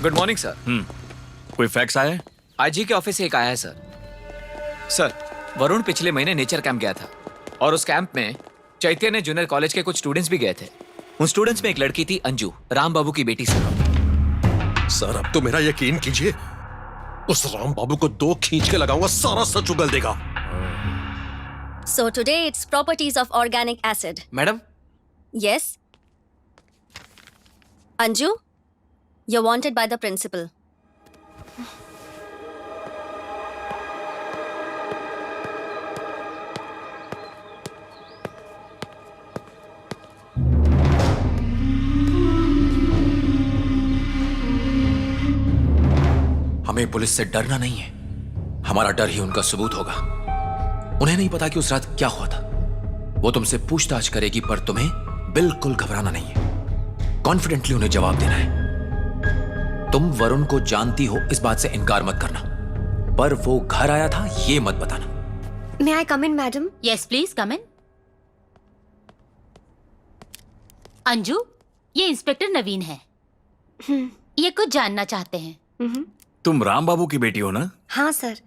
Good morning sir. कोई fax आया है? आईजी के ऑफिस से एक आया है सर। सर, वरुण पिछले महीने नेचर कैंप गया था और उस कैंप में चैतन्य जूनियर कॉलेज के कुछ स्टूडेंट्स भी गए थे। उन स्टूडेंट्स में एक लड़की थी अंजू, राम बाबू की बेटी सर अब तो मेरा यकीन कीजिए, उस राम बाबू को 2 खींच के लगाऊंगा, सारा सच उगल देगा। So today it's properties of organic acid. Madam, Yes? Anju, you're wanted by the principal. हमें पुलिस से डरना नहीं है, हमारा डर ही उनका सबूत होगा। उन्हें नहीं पता कि उस रात क्या हुआ था। वो तुमसे पूछताछ करेगी, पर तुम्हें बिल्कुल घबराना नहीं है। कॉन्फिडेंटली उन्हें जवाब देना है। तुम वरुण को जानती हो, इस बात से इनकार मत करना, पर वो घर आया था ये मत बताना। May I come in, madam? Yes please come in. Anju, ये इंस्पेक्टर नवीन है। ये कुछ जानना चाहते हैं। तुम राम बाबू की बेटी हो ना? हाँ सर।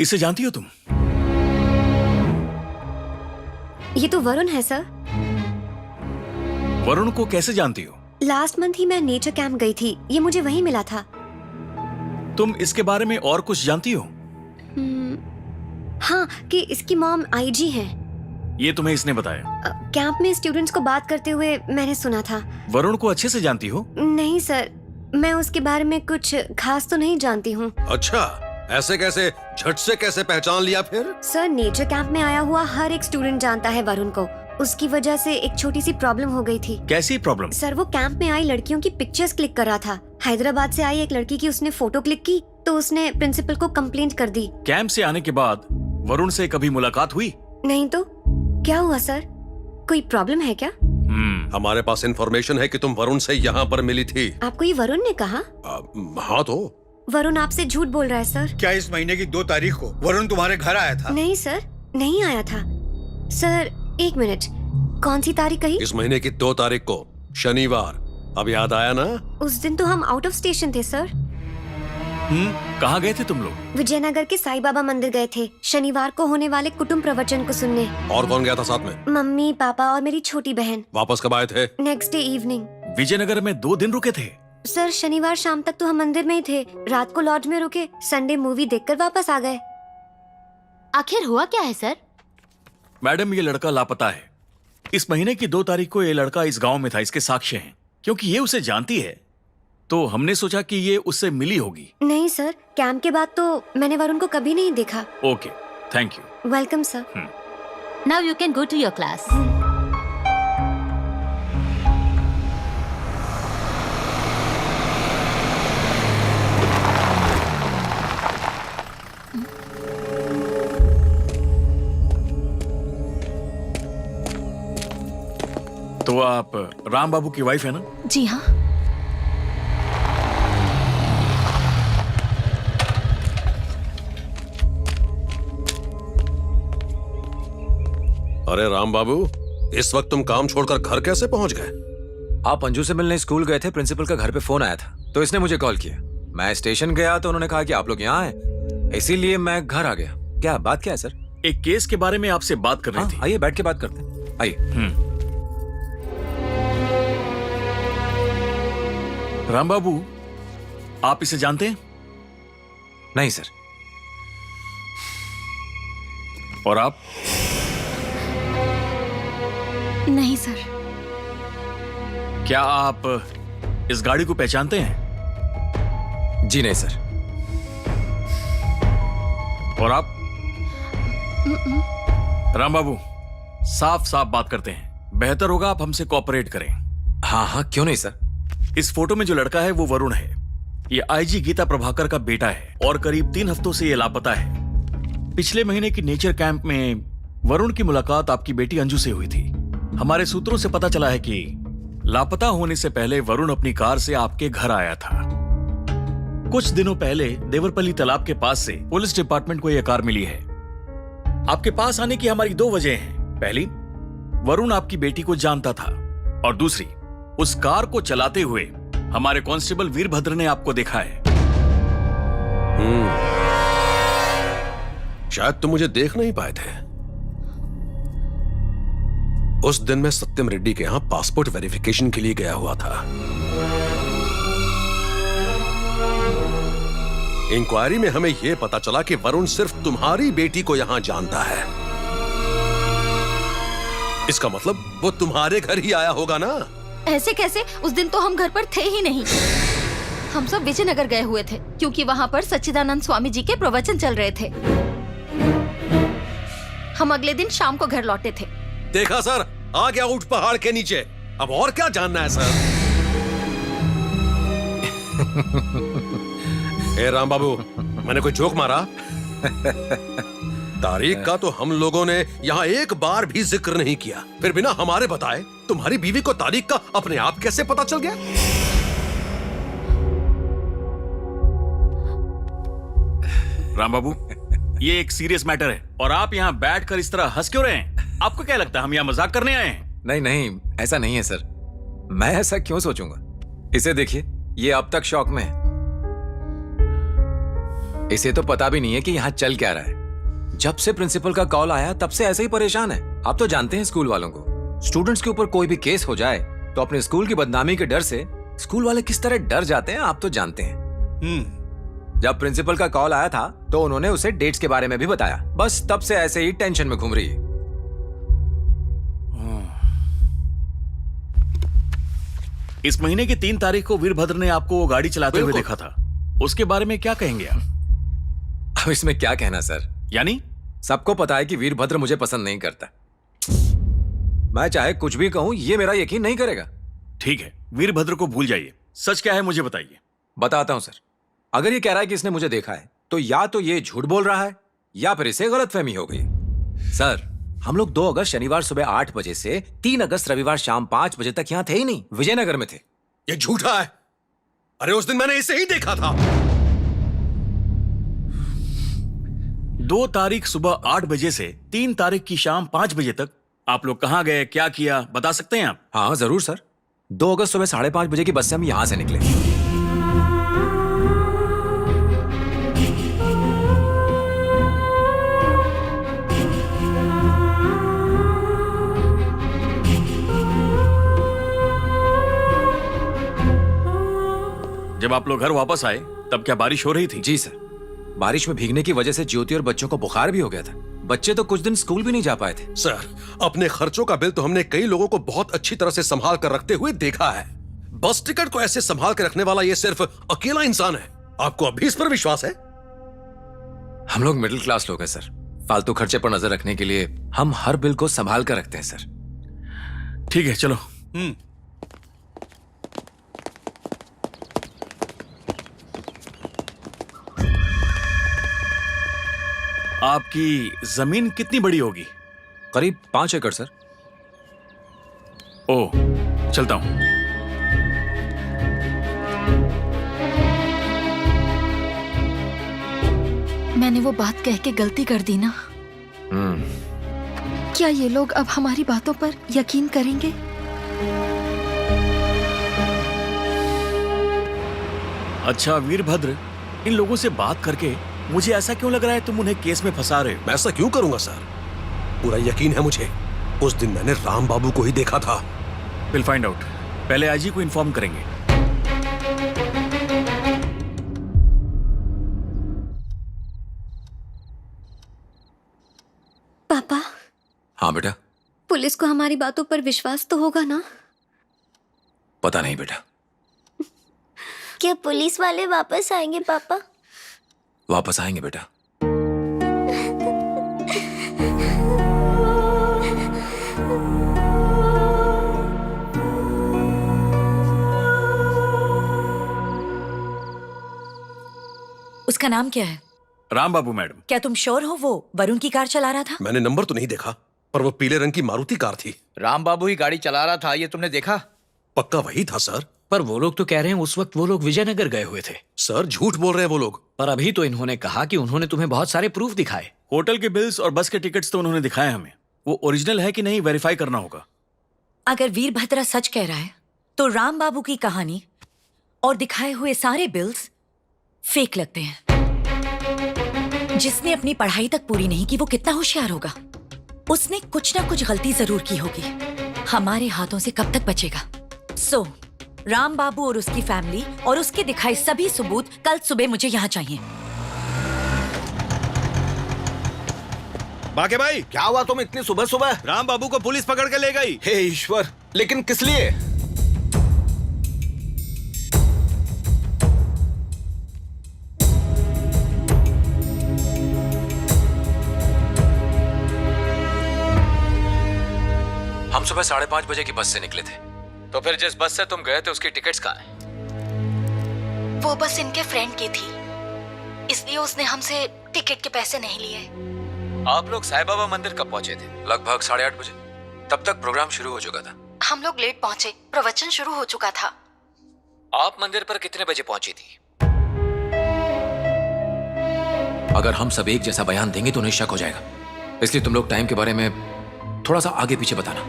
इसे जानती हो तुम? ये तो वरुण है सर। वरुण को कैसे जानती हो? लास्ट मंथ ही मैं नेचर कैंप गई थी, ये मुझे वहीं मिला था। तुम इसके बारे में और कुछ जानती हो? हाँ, कि इसकी मॉम आईजी है। ये तुम्हें इसने बताया? कैंप में स्टूडेंट्स को बात करते हुए मैंने सुना था। वरुण को अच्छे से जानती हो? नहीं सर, मैं उसके बारे में कुछ खास तो नहीं जानती हूँ। अच्छा, ऐसे कैसे, झट से कैसे पहचान लिया फिर? सर, नेचर कैंप में आया हुआ हर एक स्टूडेंट जानता है वरुण को। उसकी वजह से एक छोटी सी प्रॉब्लम हो गई थी। कैसी प्रॉब्लम? सर, वो कैंप में आई लड़कियों की पिक्चर्स क्लिक कर रहा था। हैदराबाद से आई एक लड़की की उसने फोटो क्लिक की तो उसने प्रिंसिपल को कंप्लेंट कर दी। कैंप से आने के बाद वरुण से कभी मुलाकात हुई? नहीं तो क्या हुआ सर, कोई प्रॉब्लम है क्या? हमारे पास इंफॉर्मेशन है कि तुम वरुण से यहाँ पर मिली थी। आपको ये वरुण ने कहा? हाँ तो वरुण आपसे झूठ बोल रहा है सर। क्या इस महीने की 2 तारीख को वरुण तुम्हारे घर आया था? नहीं सर, नहीं आया था। सर एक मिनट, कौन सी तारीख कही? इस महीने की 2 तारीख को, शनिवार। अब याद आया ना? उस दिन तो हम आउट ऑफ स्टेशन थे सर। कहाँ गए थे तुम लोग? विजयनगर के साईं बाबा मंदिर गए थे शनिवार को होने वाले कुटुंब प्रवचन को सुनने। और कौन गया था साथ में? मम्मी, पापा और मेरी छोटी बहन। वापस कब आए थे? Next day evening. विजयनगर में 2 दिन रुके थे? सर, शनिवार शाम तक तो हम मंदिर में ही थे, रात को लॉज में रुके, संडे मूवी देखकर वापस आ गए। आखिर हुआ क्या है सर? मैडम, ये लड़का लापता है। इस महीने की 2 तारीख को ये लड़का इस गांव में था, इसके साक्ष्य हैं। क्योंकि ये उसे जानती है तो हमने सोचा कि ये उससे मिली होगी। नहीं सर, कैंप के बाद तो मैंने वरुण को कभी नहीं देखा। Okay, thank you. Welcome sir. Now you can go to your class. तो आप राम बाबू की वाइफ है ना? जी हाँ। अरे राम बाबू, इस वक्त तुम काम छोड़कर घर कैसे पहुंच गए? आप अंजू से मिलने स्कूल गए थे, प्रिंसिपल का घर पे फोन आया था तो इसने मुझे कॉल किया। मैं स्टेशन गया तो उन्होंने कहा कि आप लोग यहाँ हैं, इसीलिए मैं घर आ गया। क्या बात क्या है सर? एक केस के बारे में आपसे बात करनी थी। आइए बैठ के बात करते हैं, आइए। राम बाबू, आप इसे जानते हैं? नहीं सर। और आप? नहीं सर। क्या आप इस गाड़ी को पहचानते हैं? जी नहीं सर। और आप? राम बाबू, साफ साफ बात करते हैं, बेहतर होगा आप हमसे कोऑपरेट करें। हाँ हाँ, क्यों नहीं सर। इस फोटो में जो लड़का है वो वरुण है। ये आईजी गीता प्रभाकर का बेटा है और करीब 3 हफ्तों से ये लापता है। पिछले महीने की नेचर कैंप में वरुण की मुलाकात आपकी बेटी अंजू से हुई थी। हमारे सूत्रों से पता चला है कि लापता होने से पहले वरुण अपनी कार से आपके घर आया था। कुछ दिनों पहले देवरपल्ली तालाब के पास से पुलिस डिपार्टमेंट को यह कार मिली है। आपके पास आने की हमारी 2 वजह हैं। पहली, वरुण आपकी बेटी को जानता था, और दूसरी, उस कार को चलाते हुए हमारे कांस्टेबल वीरभद्र ने आपको देखा है। शायद तुम मुझे देख नहीं पाए थे। उस दिन मैं सत्यम रेड्डी के यहां पासपोर्ट वेरिफिकेशन के लिए गया हुआ था। इंक्वायरी में हमें यह पता चला कि वरुण सिर्फ तुम्हारी बेटी को यहां जानता है। इसका मतलब वो तुम्हारे घर ही आया होगा ना? ऐसे कैसे? उस दिन तो हम घर पर थे ही नहीं। हम सब विजयनगर गए हुए थे क्योंकि वहाँ पर सच्चिदानंद स्वामी जी के प्रवचन चल रहे थे। हम अगले दिन शाम को घर लौटे थे। देखा सर, आ गया ऊंट पहाड़ के नीचे। अब और क्या जानना है सर? ए राम बाबू, मैंने कोई जोक मारा? तारीख का तो हम लोगों ने यहाँ एक बार भी जिक्र नहीं किया, फिर बिना हमारे बताए तुम्हारी बीवी को तारीख का अपने आप कैसे पता चल गया? राम बाबू, ये एक सीरियस मैटर है और आप यहाँ बैठकर इस तरह हंस क्यों रहे हैं? आपको क्या लगता है हम यहाँ मजाक करने आए हैं? नहीं नहीं, ऐसा नहीं है सर। मैं ऐसा क्यों सोचूंगा? इसे देखिए, ये अब तक शॉक में है। इसे तो पता भी नहीं है कि यहाँ चल क्या रहा है। जब से प्रिंसिपल का कॉल आया तब से ऐसे ही परेशान है। आप तो जानते हैं स्कूल वालों को, स्टूडेंट्स के ऊपर कोई भी केस हो जाए तो अपने स्कूल की बदनामी के डर से स्कूल वाले किस तरह डर जाते हैं, आप तो जानते हैं। जब प्रिंसिपल का कॉल आया था तो उन्होंने उसे डेट्स के बारे में भी बताया। बस तब से ऐसे ही टेंशन में घूम रही है। इस महीने की 3 तारीख को वीरभद्र ने आपको वो गाड़ी चलाते हुए देखा था। उसके बारे में क्या कहेंगे आप? अब इसमें क्या कहना सर? यानी सबको पता है कि वीरभद्र मुझे पसंद नहीं करता। मैं चाहे कुछ भी कहूं, ये मेरा यकीन नहीं करेगा। ठीक है, वीरभद्र को भूल जाइए। सच क्या है मुझे बताइए। बताता हूं सर। अगर ये कह रहा है कि इसने मुझे देखा है तो या तो ये झूठ बोल रहा है या फिर इसे गलतफहमी हो गई। सर, हम लोग 2 अगस्त शनिवार सुबह 8 बजे से 3 अगस्त रविवार शाम 5 बजे तक यहाँ थे ही नहीं, विजयनगर में थे। ये झूठा है। अरे उस दिन मैंने इसे ही देखा था। 2 तारीख सुबह 8 बजे से 3 तारीख की शाम 5 बजे तक आप लोग कहां गए, क्या किया, बता सकते हैं आप? हाँ जरूर सर। 2 अगस्त सुबह 5:30 बजे की बस से हम यहां से निकले। जब आप लोग घर वापस आए तब क्या बारिश हो रही थी? जी सर, बारिश में भीगने की वजह से ज्योति और बच्चों को बुखार भी हो गया था। बच्चे तो कुछ दिन स्कूल भी नहीं जा पाए थे। सर, अपने खर्चों का बिल तो हमने कई लोगों को बहुत अच्छी तरह से संभाल कर रखते हुए देखा है। बस टिकट को ऐसे संभाल कर रखने वाला ये सिर्फ अकेला इंसान है। आपको अभी इस पर विश्वास है? हम लोग मिडिल क्लास लोग हैं सर। फालतू खर्चे पर नजर रखने के लिए हम हर बिल को संभाल कर रखते हैं सर। ठीक है, चलो। आपकी जमीन कितनी बड़ी होगी? करीब 5 एकड़ सर। ओह, चलता हूं। मैंने वो बात कह के गलती कर दी ना। क्या ये लोग अब हमारी बातों पर यकीन करेंगे? अच्छा वीरभद्र, इन लोगों से बात करके मुझे ऐसा क्यों लग रहा है तुम उन्हें केस में फंसा रहे हो? मैं ऐसा क्यों करूंगा सर? पूरा यकीन है मुझे। उस दिन मैंने राम बाबू को ही देखा था। Will find out. पहले आईजी को इन्फॉर्म करेंगे। पापा, हाँ बेटा। पुलिस को हमारी बातों पर विश्वास तो होगा ना? पता नहीं बेटा। क्या पुलिस वाले वापस आएंगे पापा? वापस आएंगे बेटा। उसका नाम क्या है? राम बाबू मैडम। क्या तुम श्योर हो वो वरुण की कार चला रहा था? मैंने नंबर तो नहीं देखा, पर वो पीले रंग की मारुति कार थी। राम बाबू ही गाड़ी चला रहा था, ये तुमने देखा? पक्का वही था सर। पर वो लोग तो कह रहे हैं उस वक्त वो लोग विजयनगर गए हुए थे। सर झूठ बोल रहे हैं वो लोग। पर अभी तो इन्होंने कहा कि उन्होंने तुम्हें बहुत सारे प्रूफ दिखाए। होटल के बिल्स और बस के टिकट्स तो उन्होंने दिखाए हमें। वो ओरिजिनल है कि नहीं वेरीफाई करना होगा। अगर वीरभद्र सच कह रहा है तो राम बाबू की कहानी और दिखाए हुए सारे बिल्स फेक लगते हैं। जिसने अपनी पढ़ाई तक पूरी नहीं की वो कितना होशियार होगा। उसने कुछ ना कुछ गलती जरूर की होगी। हमारे हाथों से कब तक बचेगा? सो राम बाबू और उसकी फैमिली और उसके दिखाए सभी सबूत कल सुबह मुझे यहाँ चाहिए। बाके भाई, क्या हुआ तुम इतनी सुबह सुबह? राम बाबू को पुलिस पकड़ के ले गई। हे ईश्वर, लेकिन किस लिए? हम सुबह 5:30 बजे की बस से निकले थे। तो फिर जिस बस से तुम गए थे उसकी टिकट्स कहाँ हैं? वो बस इनके फ्रेंड की थी, इसलिए उसने हमसे टिकट के पैसे नहीं लिए। आप लोग साईं बाबा मंदिर कब पहुंचे थे? लगभग 8:30 बजे। तब तक प्रोग्राम शुरू हो चुका था। हम लोग लेट पहुंचे, प्रवचन शुरू हो चुका था। आप मंदिर पर कितने बजे पहुंची थी? अगर हम सब एक जैसा बयान देंगे तो उन्हें शक हो जाएगा, इसलिए तुम लोग टाइम के बारे में थोड़ा सा आगे पीछे बताना।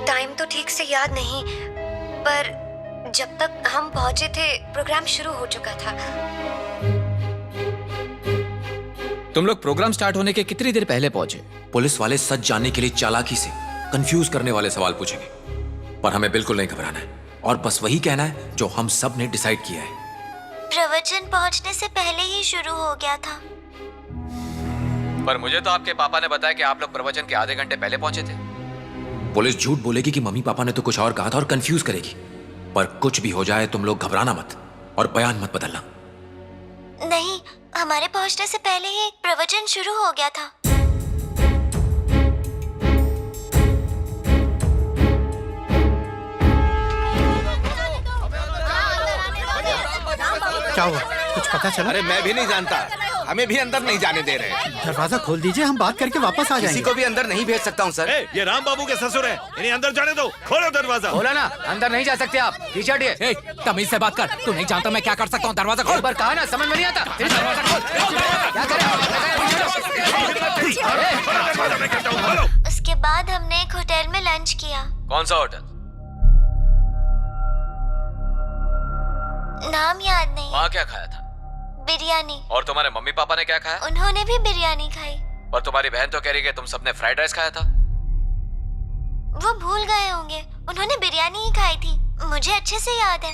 टाइम तो ठीक से याद नहीं, पर जब तक हम पहुंचे थे प्रोग्राम शुरू हो चुका था। तुम लोग प्रोग्राम स्टार्ट होने के कितनी देर पहले पहुंचे? पुलिस वाले सच जानने के लिए चालाकी से कंफ्यूज करने वाले सवाल पूछेंगे, पर हमें बिल्कुल नहीं घबराना है और बस वही कहना है जो हम सब ने डिसाइड किया है। प्रवचन पहुंचने से पहले ही शुरू हो गया था। पर मुझे तो आपके पापा ने बताया कि आप लोग प्रवचन के आधे घंटे पहले पहुंचे थे। पुलिस झूठ बोलेगी कि मम्मी पापा ने तो कुछ और कहा था और कंफ्यूज करेगी, पर कुछ भी हो जाए तुम लोग घबराना मत और बयान मत बदलना। नहीं, हमारे पहुंचने से पहले ही प्रवचन शुरू हो गया था। क्या हुआ? कुछ पता चला? अरे मैं भी नहीं जानता, हमें भी अंदर नहीं जाने दे रहे। दरवाजा खोल दीजिए, हम बात करके वापस आ किसी जाएंगे। को भी अंदर नहीं भेज सकता हूँ सर। ये राम बाबू के ससुर हैं, इन्हें अंदर जाने दो। खोलो दरवाजा। बोला ना, अंदर नहीं जा सकते आप। पीछे हटिए। तमीज से बात कर। तू नहीं जानता मैं क्या कर सकता हूँ? दरवाजा खोल। एक बार कहा ना, समझ में नहीं आता। दरवाजा खोल। क्या करें? उसके बाद हमने एक होटल में लंच किया। कौन सा होटल? नाम याद नहीं। वहाँ क्या खाया था? बिरयानी। और तुम्हारे मम्मी पापा ने क्या खाया? उन्होंने भी बिरयानी खाई। और तुम्हारी बहन तो कह रही है तुम सबने फ्राइड राइस खाया था। वो भूल गए होंगे, उन्होंने बिरयानी ही खाई थी, मुझे अच्छे से याद है।